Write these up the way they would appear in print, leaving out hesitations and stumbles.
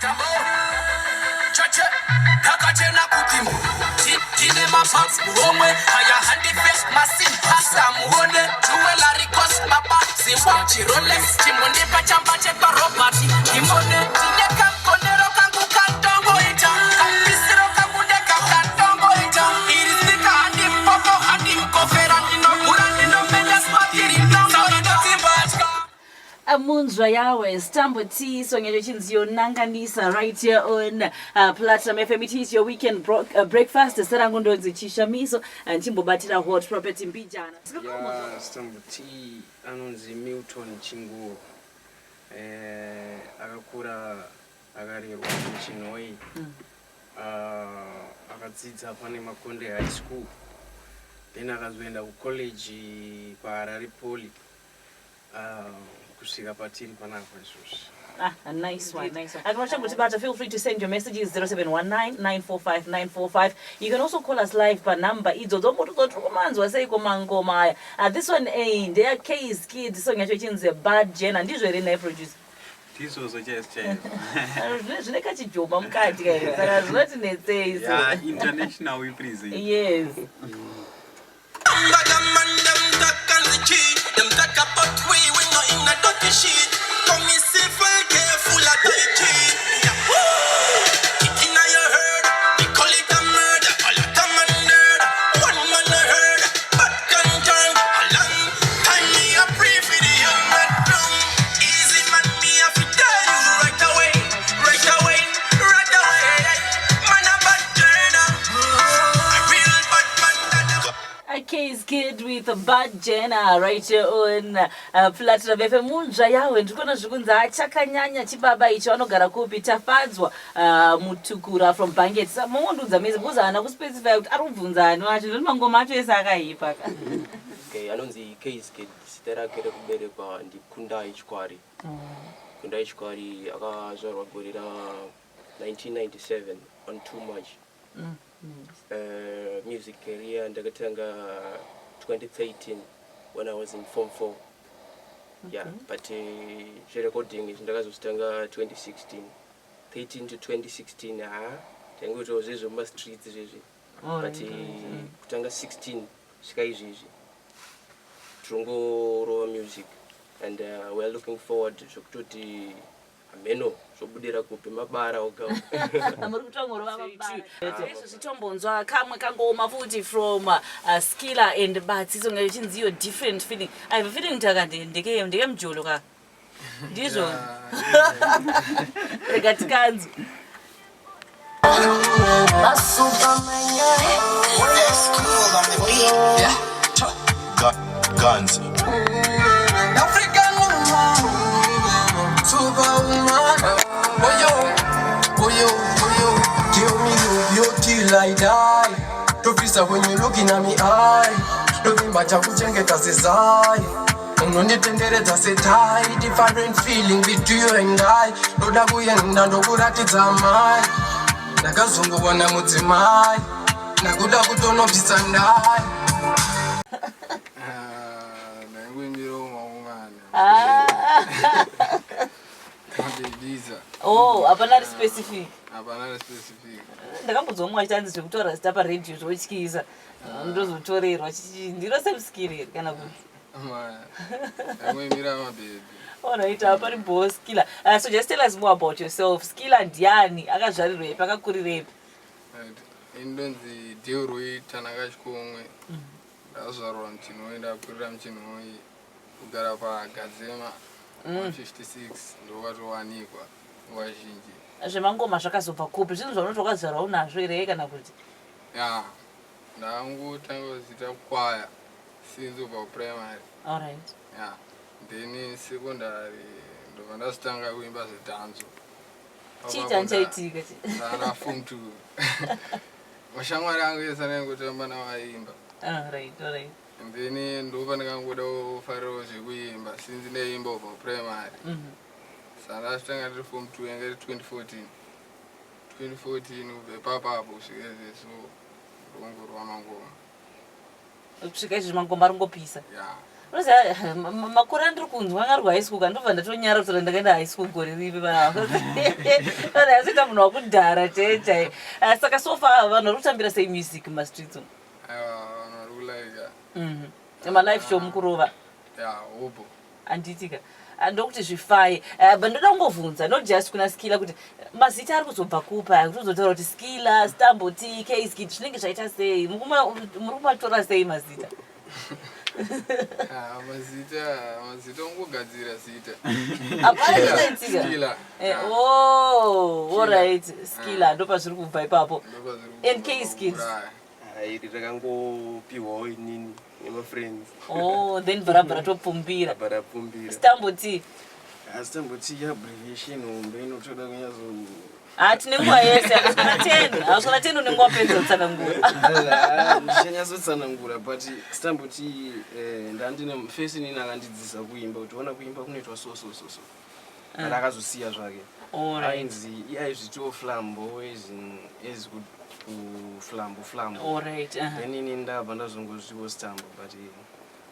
Stambo, chache, hakachena kukimu. Tine mapats, muomwe, haya handi face, masin pasta, muone, jewelry cost, papa, simba, Rolex, chimundi pachamba chepa robati, kimone, tine kamponero kangu kantongo ita, kampisiro kangude kantongo ita, irisika handi popo, handi mkofera, nino kura, nino mejas makiri, nongo ita, timbachka. Amunzwa yawe Stambo T songejo chinzio nanganisa right here on Platinum FM. It is your weekend breakfast. Sarango ndonzi chishamiso nchimbo batira hot property mbijana. Yeah, Stambo T anonzi Milton Chingu akakura akarerwa kuChinoi akadzidza pane Makonde High School then akazoenda kucollege paHarare Poly kusvika patiri panapa izvozvi. A nice one, nice one. Feel free to send your messages 0719-945-945. You can also call us live per number. This one ain't there. Kayskid song is a bad gen and this is really produce. This was just international we present. Yes. Kayskid with a bad Jenna right here on Platinum FM. Munja yawe ndikona zvikunza achakanyanya chibaba icho anogara kupi tafadzwa mutukura from Banget. Mundudza mezi buzana ku specify kuti ari kubvunzani wacho ndimangoma acho ese akaipa. Okay, anonzi Kayskid sitera kere kuberekwa ndi Kunda Ichkwari. Kunda Ichkwari akazvarwa gore ra 1997 on 2 March. Music career ndakatanga 2013 when I was in Form 4. Okay. Yeah, but recording is ndakazostanga 2016. 13 to 2016 tangu zvezvo ma streets zvezvi. But kutanga 16 svika izvezvi. Trongoro music and we are looking forward zvokutoti ameno zobudira kupe mabara oga. Amuri kutongoro mabara. Eso sitombonzwa kamwe kangoma futi from Skiller and Batsie songe chinziyo different feeling. I have a feeling ndeke mjolo ka. Ndizo. Regati Gunz. Gunz. I die. Don't feel when you looking at me eye. Don't be much of a change as a sigh. I'm not dependent as a tie. Different feeling between you and I. No da go and no go that it's a mine. Nakazungu wana mutimai. Nakuda kutono bisandai. Oh, apana specific. Apana specific. Ndakambozomwa chanzi zvekutora zita paredio zvotyisa. Ndozotorerwa ndiro semskiri kana kuti. Amwemira mababy. Alright, apari boss Skiller. So just tell us more about yourself. Skiller ndiani? Akazvarirwa pakakurirepi? Right. Indonzi Deuroi Tanakashkomwe. Ndazvarwa Mchinoi ndakurira Mchinoi kugara paGudzeeler 156 ndowatowanikwa wazhinji. Zvemangoma zvakazobva kupi? Zvinhu zvaunotokazvarwa unazvo here kana kuti? Yeah. Ndangotanga zita kwaya since over primary. Alright. Yeah. Then secondary ndobva ndazotanga kuimba zvidhanzo. Chii chaitika? Ndana form 2. Mashamwari angu ese anangotamba navaimba. Alright. And then ndobva ndakangoda kufarirawo zvekuimba since ndaimba over primary. Saka ndazotanga ndiri form 2 yanga iri 2014 ubve papapo kusvika izvezvo ndongorwa mangoma. Kusvika izvezvi mangoma arongopisa. Yeah. unoziva makore andiri kunzwa anga ari kuhigh school kandobva ndatonyara kuti ndakaenda high school gore ripi pana azoita munhu wakudhara chaichai saka sofa vanhu vari kutambira sei music mumastreets umu vanhu vari kulaika malife show mukurova hopo anditika ndokuti zvifaye but ndoda kungovhunza not just kuna skila kuti mazita ari kuzobva kupa kuti uzotaura kuti skila Stambo T Kayskid zvinenge zvaita sei muri kumatora sei mazita mazita ungogadzira zita apanaitsika alright skila ndo pazviri kubva ipapo and Kayskid iri rakangopiwawo inini nemafriends then bharabhara topfumbira Stambo T Stambo T abbreviation hombe inotoda kunyazo tine nguva yese hausona 10 unenguva penza kutsanangura ndichanyazotsanangura but Stambo T ndandine first inini akandidzidzisa kuimba kuti ona kuimba kunoitwa so but akazosiya zvake ainzi aizvitiwo flambo as flambo then inini ndabva ndazongozvitiwo Stambo but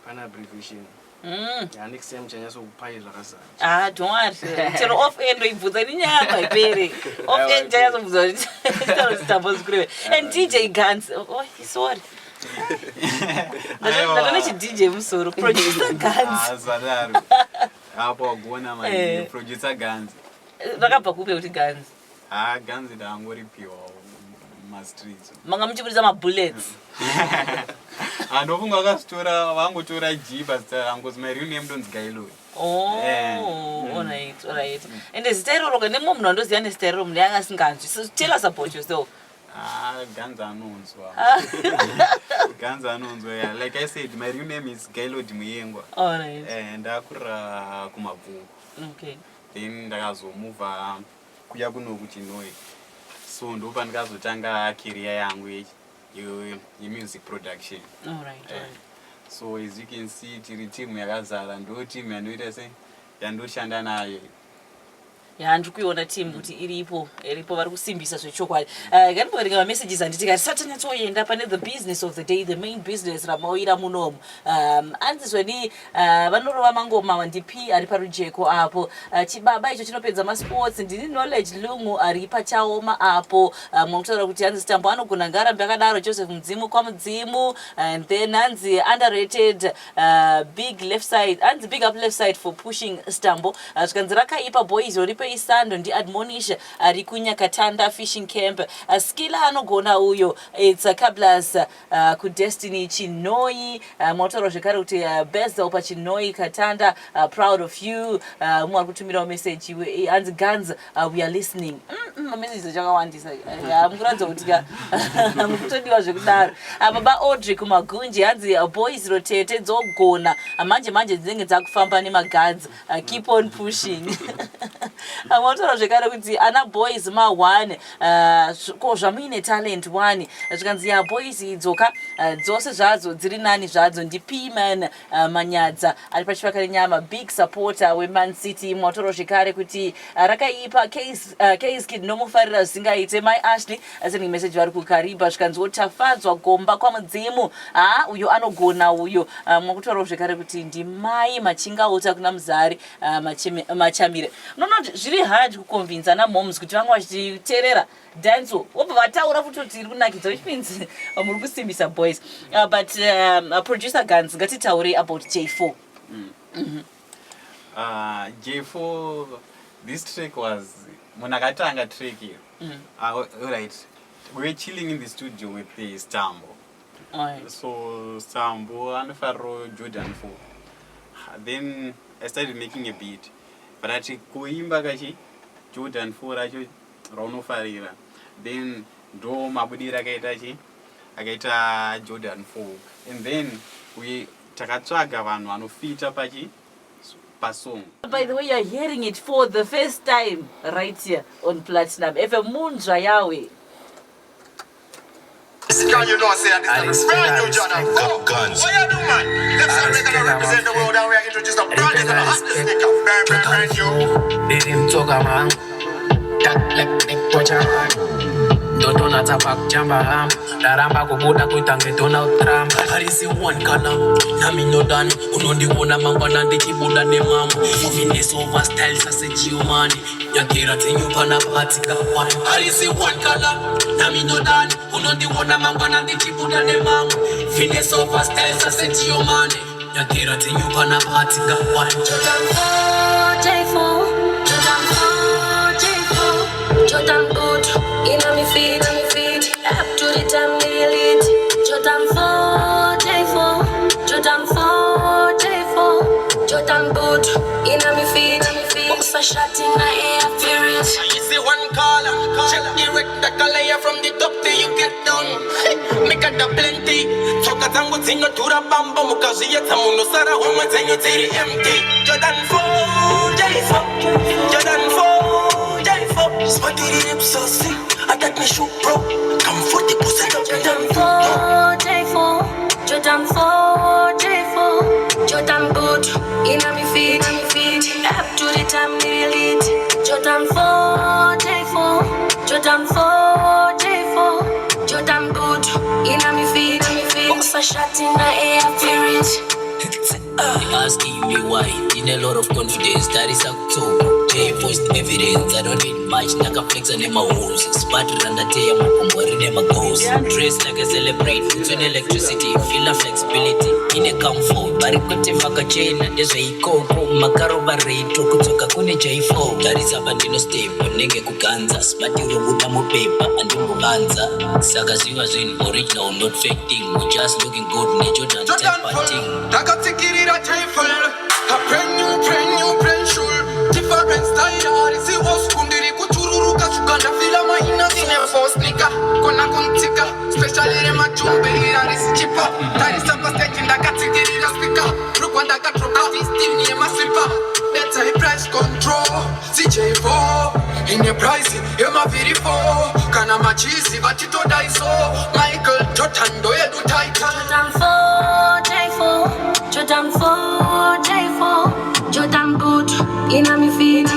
pana abbreviation next time chanyasokupai zvakazara don't worry chero off end ibvudza ninyaya ipere off end chanyazobvudza kuti Stambo zikureve and DJ Gunz sorry ndatone chidj musoro producer Gunz zadaro apo wagona producer Gunz rakabva kupe kuti Gunz Gunz ndangoripiwa mastreets manga muchiburitsa mabullets ndofunga vakasitora vangotora G basta rangu my real name donzi Gudzeeler alright and zita iroro nemwe munhu andoziva nezita iroro munhu yanga asinganzwi tell us about yourself Gunz anonzwa like I said my real name is Gudzeeler Muyengwa ndakurira kumabvungu then ndakazomuvha kuya kuno kuChinoi so ndopa ndikazotanga career yangu yemusic production so as you can see tiri team yakazara ndo team yandoita sei yandoshanda nayo ndiri kuiona team kuti iripo vari kusimbisa zvechokwadi ngatiboverenga mamessages anditika tisatanyatsoenda pane the business of the day the main business ramauira munomu anzizweni vanorova mangoma ndipi ari parujeko apo chibaba icho chinopedza masports ndini knowledge lungu ari pachaoma apo mukutaura kuti hanzi Stambo anogona ngarambe akadaro Joseph Mudzimu kwamudzimu and then hanzi underrated big Leftside hanzi big up Leftside for pushing Stambo zvikanzi rakaipa boys roripe isando ndi admonish ari kunyakatanda fishing camp skila anogona uyo it's kablas kudestiny Chinoi motauro zvekare kuti bezel pachinoi katanda proud of you mumwe ari kutumirawo message hanzi Gunz we are listening messages chakawandisa mukuratidza kuti mukutodiwa zvekudaro baba Audrey kumagunji hanzi boys rotete dzogona manje dzinenge dzakufamba nemaGunz keep on pushing motaura zvekare kuti ana boys ma1 ko zvamuine talent 1 zvikanzi boys idzoka dzose zvadzo dziri nani zvadzo ndi P-man Manyadza ari pachivakare nyama big supporter weMan City motaura zvekare kuti rakaipa Kayskid nomufarira zvisingaite my Ashley sending message vari kukariba zvikanzi otafadzwa gomba kwamudzimu uyo anogona uyo mwakutaurawo zvekare kuti ndi mai machingauta kuna muzari machamire nonoti zviri hard kuconvince ana moms kuti vanga vachiteerera danzo wobva vataura futi kuti iri kunakidza which means muri kusimbisa boys but producer Gunz ngatitaurei about J4 J4 this track was munhu akatanga track here alright we were chilling in the studio with the Stambo so Stambo anofariro Jordan 4 then I started making a beat but ati kuimba kachi Jordan 4 racho raunofarira then ndo mabudira akaita Jordan 4 and then we takatsvaga vanhu vanofita pasong. By the way, you're hearing it for the first time right here on Platinum FM Munja Yahweh. Can you know say this is brand new John Gunz. What you do, man? Leftside we're gonna represent the world and we're introduce a brand new hottest nigga. Brand new. Did him talk man? That left me watch Don't not a back jamba Daramba kubuda kuitange dona utram Harisi one kana Nami no done unondiona mangwana ndichibuda nemambo finesse over style sasejiomani yakera dzenyupa napatsi kakwani alisi one color nami ndodani unondiona mangwana ndichibuda nemambo finesse over style sasejiomani yakera dzenyupa napatsi kakwani J4 Jordan boot in my feet up to the time elite Jordan 4 J4 Jordan boot in my feet box a shot in my air period I see one caller check direct the color from the top till you get down make a plenty soka zangu zinyo tura bamba mukazi yeta muno sara homa zenyo ziri empty Jordan 4 Jordan 4 Spotty the lips so sick, I got my shoe bro. Come 40% of Jordan 4 Jordan boot in my feet up to the time elite Jordan 4 Jordan boot in my feet box a shot in my air period asking me why in a lot of confidence that is October post evidence I don't need much nakaflexa nema holes spot randa teya mukombori nema goals dress like a celebrate it's an electricity feel a flexibility in a comfort bari kote vakachena ndezveikoko makaroba reto kutsoka kune J4 tarisa bandino step nenge kuganza spati urobuda mupepa andimbobanza saka zviva zvinhu original not fake thing we just looking good neJordan type thing takatsikirira J4 a brand new shoe different style isi oskundiri kuchururuka sukanda fila mahina sine force nika kona kuntika special re machumbirira risichipa tarisa pastage ndakatsikirira speaker rukwanda katroka steam ni masipa that's a price control CJ4 in the price yema very for kana machizi batito daiso Michael Jordan do edu tight Jordan 4 Jordan boot in my feet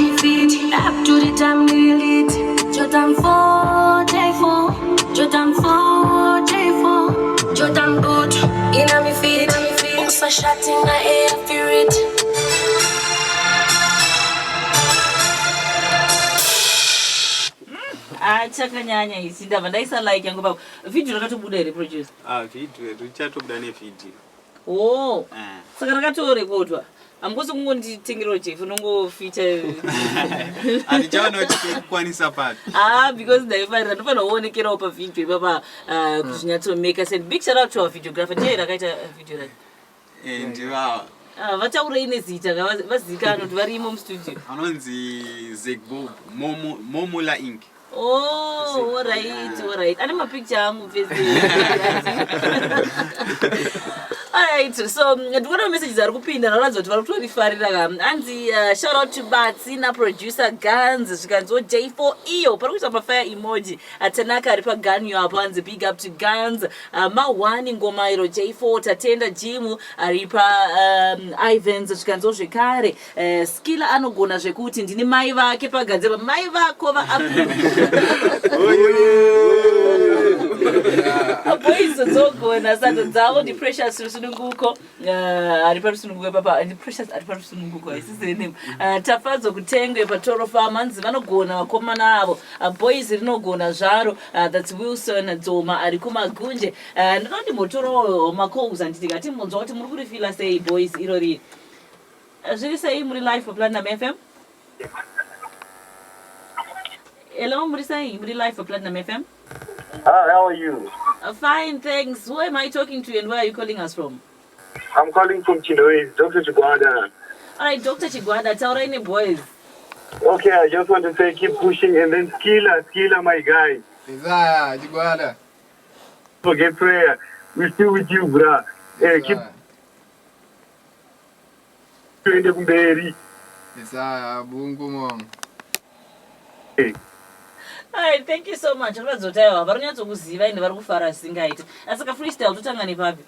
up to the time elite Jordan 4 Jordan boot in my feet box a shot in my air period chakanyanya isi ndava ndaisa like yangu baba video rakatobuda ere producer video richatobuda nevideo saka rakatorekordwa ambosi kungonditengerawo jefu nongofita handichaona kuti kukwanisa papi because ndaifanira ndofanira kuonekerawo pavideo ipapa kuzvinyatsomeka send big shout out to our videographer ndiye rakaita video rake ndivava vataurei nezita vazikana kuti varimo mustudio anonzi Zegbob Momula Inc. all right ane mapicture angu alright so ndikuona messages ari kupinda naratidza kuti vari kutorifarira anzi shout out to Batsie naproducer Gunz zvikanziwo J4 iyo pari kuita mafire emoji atanaka ari paganyu apo anzi big up to Gunz mawani ngoma iro J4 tatenda jimu ari Ivans zvikanziwo zvekare skilla anogona zvekuti ndini mai vake pagadzeba mai vako boys dzogona sando dzavo ndi precious rusununguko ari parusununguko papa ndi precious ari parusununguko isisiri name tafadzwa kutengwe patoro farm anzi vanogona vakomana avo boys rinogona zvaro that's Wilson Dzoma ari kumagunje ndinoti motoro makalls anditi ati munzwa kuti muri kurifila sei boys irori zviri sei muri live for Platinum FM hello muri sei muri live for Platinum FM how are you? Fine, thanks. Who am I talking to and where are you calling us from? I'm calling from Chinois, Dr. Chigwada. Alright, Dr. Chigwada, tell any boys. Okay, I just want to say keep pushing and then Skilla, my guy. Desire, Chigwada. Forget prayer. We're still with you, bruh. Keep doing the berry. Desire, bungu mom. Hey. Alright, thank you so much. Vakazotaiwa varonyatsokuziva ende vari kufara singaiti. Asaka freestyle totanga nepapi?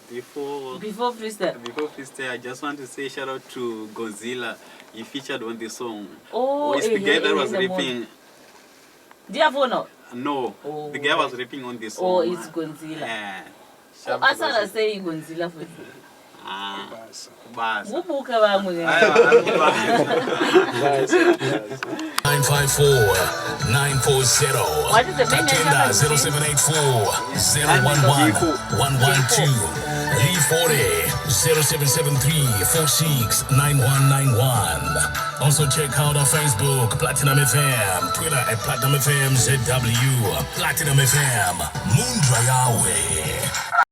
Before freestyle, I just want to say shout out to Gudzeeler. He featured on the song. The guy that was rapping. Do you have one now? No, the guy was rapping on the song. It's Gudzeeler. Asara say Gudzeeler for you. Kubuka vamwe. 954-940. Tatenda 0784-011-112. 340-0773-469191. Also check out our Facebook, Platinum FM, Twitter at Platinum FM ZW, Platinum FM, Moondra Yahweh.